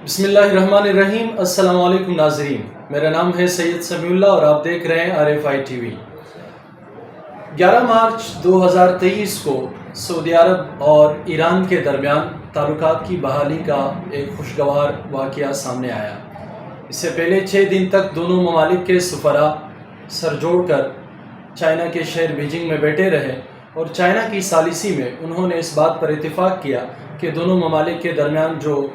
بسم اللہ الرحمن الرحیم۔ السلام علیکم ناظرین، میرا نام ہے سید سمیع اللہ اور آپ دیکھ رہے ہیں RFI TV۔ 11 مارچ 2023 کو سعودی عرب اور ایران کے درمیان تعلقات کی بحالی کا ایک خوشگوار واقعہ سامنے آیا۔ اس سے پہلے 6 دن تک دونوں ممالک کے سفراء سر جوڑ کر چائنا کے شہر بیجنگ میں بیٹھے رہے اور چائنا کی ثالثی میں انہوں نے اس بات پر اتفاق کیا کہ دونوں ممالک کے درمیان جو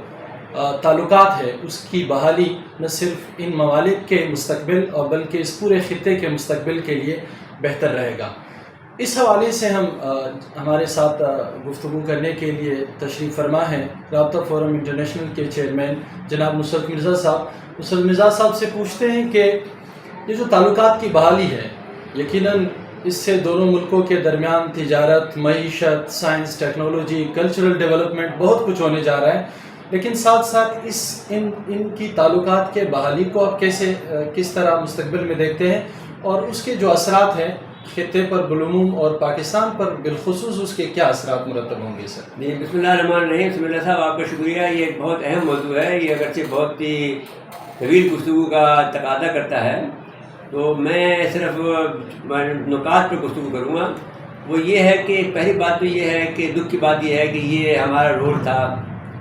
تعلقات ہے اس کی بحالی نہ صرف ان ممالک کے مستقبل اور بلکہ اس پورے خطے کے مستقبل کے لیے بہتر رہے گا۔ اس حوالے سے ہمارے ساتھ گفتگو کرنے کے لیے تشریف فرما ہیں رابطہ فورم انٹرنیشنل کے چیئرمین جناب نصرت مرزا صاحب۔ نصرت مرزا صاحب سے پوچھتے ہیں کہ یہ جو تعلقات کی بحالی ہے، یقیناً اس سے دونوں ملکوں کے درمیان تجارت، معیشت، سائنس، ٹیکنالوجی، کلچرل ڈیولپمنٹ بہت کچھ ہونے جا رہا ہے، لیکن ساتھ ساتھ ان کی تعلقات کے بحالی کو آپ کس طرح مستقبل میں دیکھتے ہیں اور اس کے جو اثرات ہیں خطے پر بالعموم اور پاکستان پر بالخصوص اس کے کیا اثرات مرتب ہوں گے سر؟ جی، بسم اللہ الرحمن الرحیم۔ بسم اللہ صاحب، آپ کا شکریہ۔ یہ ایک بہت اہم موضوع ہے، یہ اگرچہ بہت ہی طویل گفتگو کا تقاضا کرتا ہے، تو میں صرف نکات پر گفتگو کروں گا۔ وہ یہ ہے کہ پہلی بات تو یہ ہے کہ دکھ کی بات یہ ہے کہ یہ ہمارا رول تھا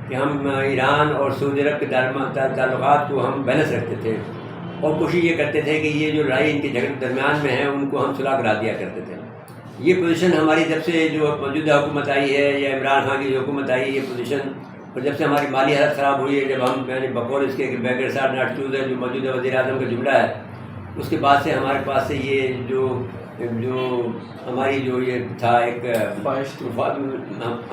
کہ ہم ایران اور سعودی عرب کے تعلقات کو ہم بیلنس رکھتے تھے اور کوشش یہ کرتے تھے کہ یہ جو لڑائی ان کے جھگڑے درمیان میں ہے ان کو ہم صلح کرا دیا کرتے تھے۔ یہ پوزیشن ہماری جب سے جو موجودہ حکومت آئی ہے یا عمران خان کی جو حکومت آئی ہے، یہ پوزیشن، اور جب سے ہماری مالی حالت خراب ہوئی ہے، جب ہم بقول اس کے بیگر ساتھ ناٹ چوز ہے جو موجودہ وزیر اعظم کا جملہ ہے، اس کے بعد سے ہمارے پاس سے یہ جو ہماری جو یہ تھا ایک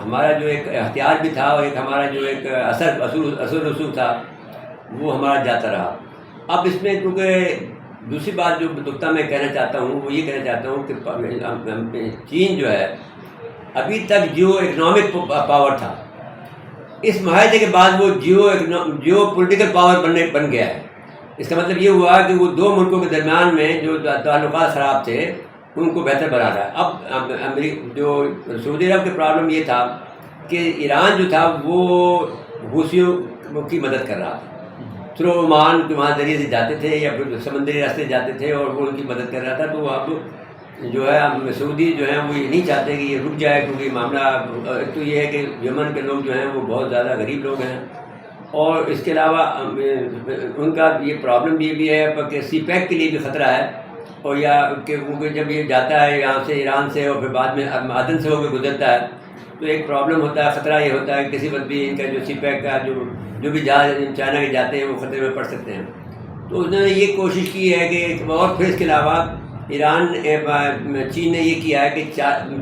ہمارا جو ایک اختیار بھی تھا اور ایک ہمارا جو ایک اثر رسوخ تھا وہ ہمارا جاتا رہا۔ اب اس میں کیونکہ دوسری بات جو نقطہ میں کہنا چاہتا ہوں وہ یہ کہنا چاہتا ہوں کہ چین جو ہے ابھی تک جیو اکنامک پاور تھا، اس معاہدے کے بعد وہ جیو پولیٹیکل پاور بن گیا ہے۔ اس کا مطلب یہ ہوا کہ وہ دو ملکوں کے درمیان میں جو تعلقات خراب تھے ان کو بہتر بنا رہا ہے۔ اب جو سعودی عرب کا پرابلم یہ تھا کہ ایران جو تھا وہ حوثیوں کی مدد کر رہا تھا، تھرو عمان کے وہاں ذریعے سے جاتے تھے یا پھر سمندری راستے جاتے تھے اور وہ ان کی مدد کر رہا تھا۔ تو اب جو ہے سعودی جو ہیں وہ یہ نہیں چاہتے کہ یہ رک جائے، کیونکہ معاملہ ایک تو یہ ہے کہ یمن کے لوگ جو ہیں وہ بہت زیادہ غریب لوگ ہیں، اور اس کے علاوہ ان کا یہ پرابلم یہ بھی ہے کہ سی پیک کے لیے بھی خطرہ ہے، اور یا کہ جب یہ جاتا ہے یہاں سے ایران سے اور پھر بعد میں عدن سے ہو کے گزرتا ہے تو ایک پرابلم ہوتا ہے، خطرہ یہ ہوتا ہے کہ کسی وقت بھی ان کا جو سی پیک کا جو بھی جہاز چائنا کے جاتے ہیں وہ خطرے میں پڑ سکتے ہیں۔ تو انہوں نے یہ کوشش کی ہے کہ اور پھر اس کے علاوہ چین نے یہ کیا ہے کہ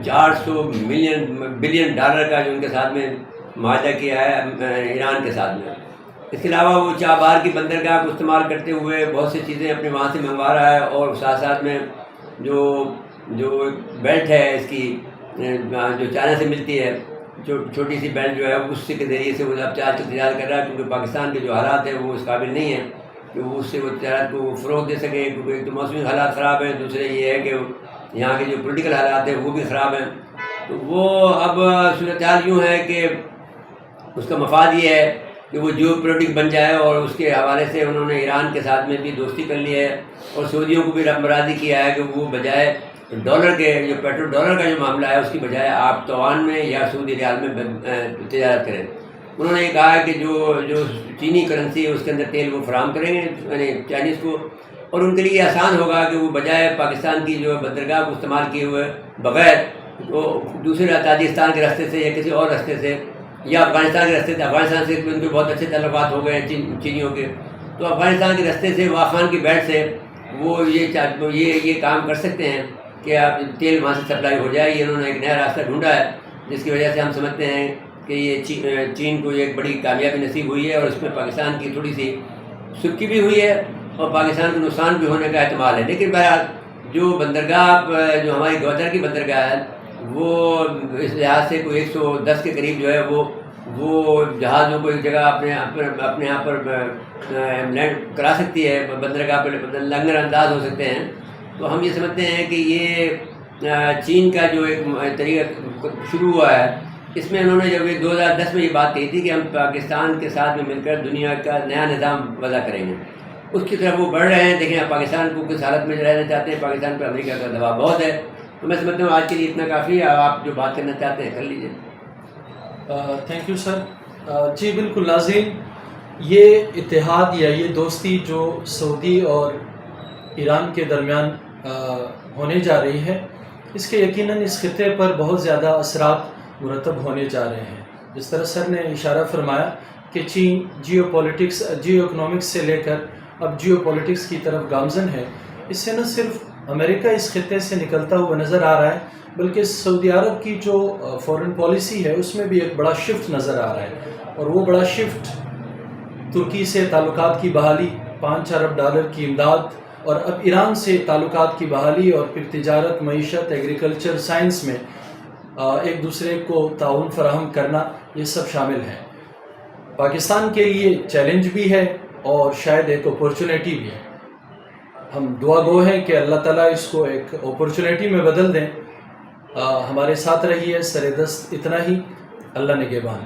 400 بلین ڈالر کا جو ان کے ساتھ میں معاہدہ کیا ہے ایران کے ساتھ میں۔ اس کے علاوہ وہ چابہار کی بندرگاہ کو استعمال کرتے ہوئے بہت سی چیزیں اپنے وہاں سے منگوا رہا ہے، اور ساتھ ساتھ میں جو بیلٹ ہے اس کی جو چائنا سے ملتی ہے، جو چھوٹی سی بیلٹ جو ہے اس کے ذریعے سے وہ اب چارج کی تجارت کر رہا ہے، کیونکہ پاکستان کے جو حالات ہیں وہ اس قابل نہیں ہیں کہ وہ اس سے وہ تجارت کو فروغ دے سکے، کیونکہ ایک تو موسمی حالات خراب ہیں، دوسرے یہ ہے کہ یہاں کے جو پولیٹیکل حالات ہیں وہ بھی خراب ہیں۔ تو وہ اب صورتحال یوں ہے کہ اس کا مفاد یہ ہے کہ وہ جیو پولیٹک بن جائے، اور اس کے حوالے سے انہوں نے ایران کے ساتھ میں بھی دوستی کر لی ہے، اور سعودیوں کو بھی راضی کیا ہے کہ وہ بجائے ڈالر کے جو پیٹرول ڈالر کا جو معاملہ ہے اس کی بجائے آپ توان میں یا سعودی ریال میں تجارت کریں۔ انہوں نے یہ کہا ہے کہ جو چینی کرنسی ہے اس کے اندر تیل وہ فراہم کریں گے یعنی چائنیز کو، اور ان کے لیے آسان ہوگا کہ وہ بجائے پاکستان کی جو بندرگاہ کو استعمال کیے ہوئے بغیر وہ دوسرے تاجکستان کے راستے سے یا کسی اور راستے سے یا افغانستان کے راستے سے، افغانستان سے ان کے بہت اچھے تعلقات ہو گئے ہیں چینیوں کے، تو افغانستان کے راستے سے واخان کی بیلٹ سے وہ یہ کام کر سکتے ہیں کہ آپ تیل وہاں سے سپلائی ہو جائے۔ یہ انہوں نے ایک نیا راستہ ڈھونڈا ہے جس کی وجہ سے ہم سمجھتے ہیں کہ یہ چین کو ایک بڑی کامیابی نصیب ہوئی ہے، اور اس میں پاکستان کی تھوڑی سی سکی بھی ہوئی ہے اور پاکستان کو نقصان بھی ہونے کا احتمال ہے۔ لیکن بہرحال جو بندرگاہ جو ہماری گوادر کی بندرگاہ ہے وہ اس لحاظ سے کوئی 110 کے قریب جو ہے وہ جہازوں کو ایک جگہ اپنے یہاں پر لینڈ کرا سکتی ہے، بندرگاہ پر لنگر انداز ہو سکتے ہیں۔ تو ہم یہ سمجھتے ہیں کہ یہ چین کا جو ایک طریقہ شروع ہوا ہے اس میں انہوں نے جب 2010 میں یہ بات کہی تھی کہ ہم پاکستان کے ساتھ میں مل کر دنیا کا نیا نظام وضع کریں گے، اس کی طرف وہ بڑھ رہے ہیں. دیکھیں آپ پاکستان کو کس حالت میں رہنا چاہتے ہیں، پاکستان پہ امریکہ کا دباؤ بہت ہے. تو میں سمجھتا ہوں آج کے لیے اتنا کافی ہے. آپ جو بات کرنا چاہتے ہیں کر لیجیے. Thank you sir. جی بالکل ناظرین، یہ اتحاد یا یہ دوستی جو سعودی اور ایران کے درمیان ہونے جا رہی ہے، اس کے یقیناً اس خطے پر بہت زیادہ اثرات مرتب ہونے جا رہے ہیں. جس طرح سر نے اشارہ فرمایا کہ چین جیو اکنامکس سے لے کر اب جیو پولیٹکس کی طرف گامزن ہے. اس سے نہ صرف امریکہ اس خطے سے نکلتا ہوا نظر آ رہا ہے، بلکہ سعودی عرب کی جو فورن پالیسی ہے اس میں بھی ایک بڑا شفٹ نظر آ رہا ہے. اور وہ بڑا شفٹ ترکی سے تعلقات کی بحالی، $5 ارب کی امداد، اور اب ایران سے تعلقات کی بحالی، اور پھر تجارت، معیشت، ایگریکلچر، سائنس میں ایک دوسرے کو تعاون فراہم کرنا، یہ سب شامل ہیں. پاکستان کے لیے چیلنج بھی ہے اور شاید ایک اپورچونیٹی بھی ہے. ہم دعا گو ہیں کہ اللہ تعالیٰ اس کو ایک اپورچونیٹی میں بدل دیں. ہمارے ساتھ رہیے. سر دست اتنا ہی. اللہ نگہبان.